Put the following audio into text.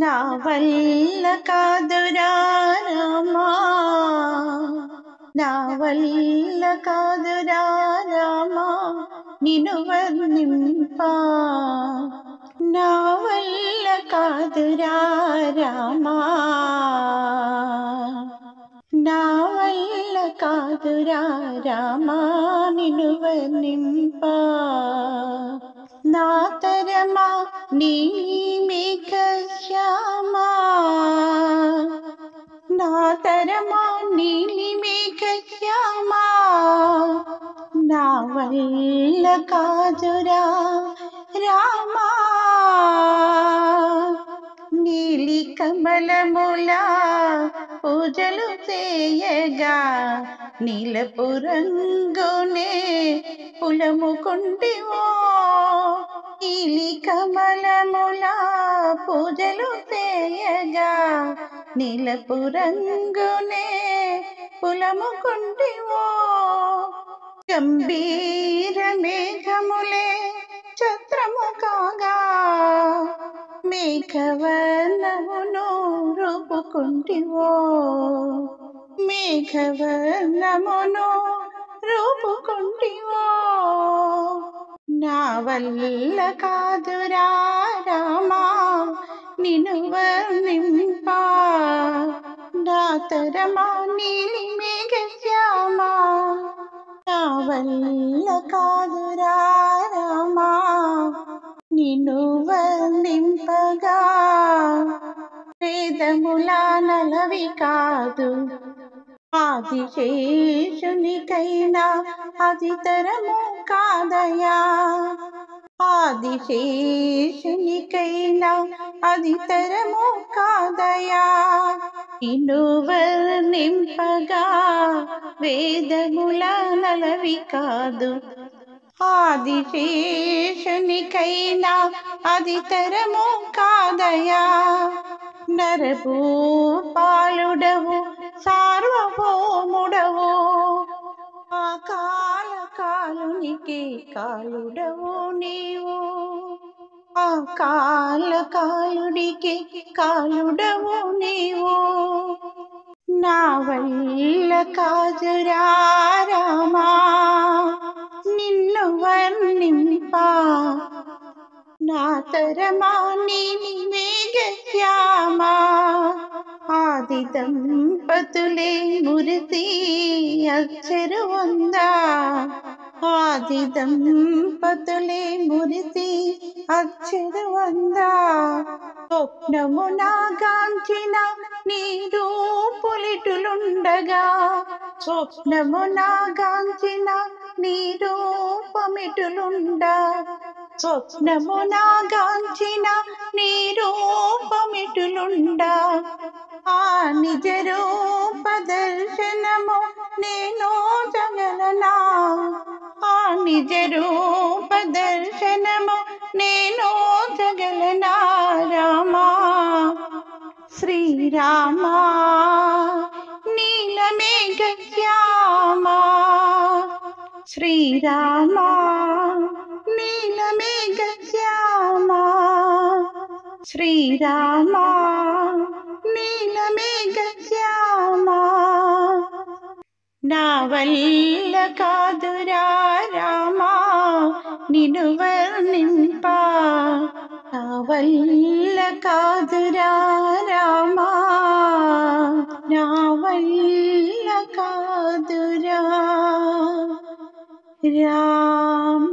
నా వల్ల కాదురా రామా, నా వల్ల కాదురా రామా నిన్ను వర్ణింప. నా వల్ల కాదురా రామా, నా వల్ల కాదురా రామా నిన్ను వర్ణింప. నా తరమా నీలిమేఘ శ్యామా, నా తరమా నీలిమేఘ శ్యామా నా వల్ల కాదురా రామా. నీలి కమలములా పూజలు చేయగా నీలపు రంగునే పులముకుంటివో. నీలి కమలములా పూజలు చేయగా నీలపు రంగునే పులముకుంటివో. గంభీర మేఘములే ఛత్రము కాగా మేఘవర్ణమును రూపుకుంటివో. మేఘవర్ణమును రూపుకుంటివో. నా వల్ల కాదురా రామా నిన్ను వర్ణింప. నా తరమా నీలిమేఘ శ్యామా నా వల్ల కాదురా రామా నిన్ను వర్ణింపగా. వేదములా నలవి కాదు ఆదిశేషునికైనా అది తరము కాదయా. ఆదిశేషునికైనా అది తరము కాదయా. నిన్ను వర్ణింపగా వేదముల నలవి కాదు. ఆదిశేషునికైనా అది తరము కాదయా. నరభూపాలుడవు సార్వభౌముడవు, ఆ కాల కాలునికి కాలుడవు నీవు. ఆ కాల కాలుడికి కాలుడవు నీవు. నా వల్ల కాదురా రామా నిన్ను వర్ణింప. నా తరమా నీలిమేఘ శ్యామా ఆది దంపతులే మురిసి అచ్చరు వందా. ఆది దంపతులే మురిసి అచ్చరు వందా. స్వప్నమునా గాంచిన నీ రూపులిటులుండగా, స్వప్నమునా గాంచిన నీ రూపమిటులుండా. స్వప్నమునా గాంచిన నీ రూపమిటులుండా. ఆ నిజ రూప దర్శనము నేను జగలనా. ఆ నిజ రూప దర్శనము నేను జగలనా. రామా శ్రీరామా నీలమేఘ శ్యామా. శ్రీరామా నీలమేఘ శ్యామా. శ్రీరామా నీలమేఘ శ్యామా. నా వల్ల కాదురా రామా నిన్ను వర్ణింప. నా వల్ల కాదురా రామా, నా వల్ల కాదురా రామా.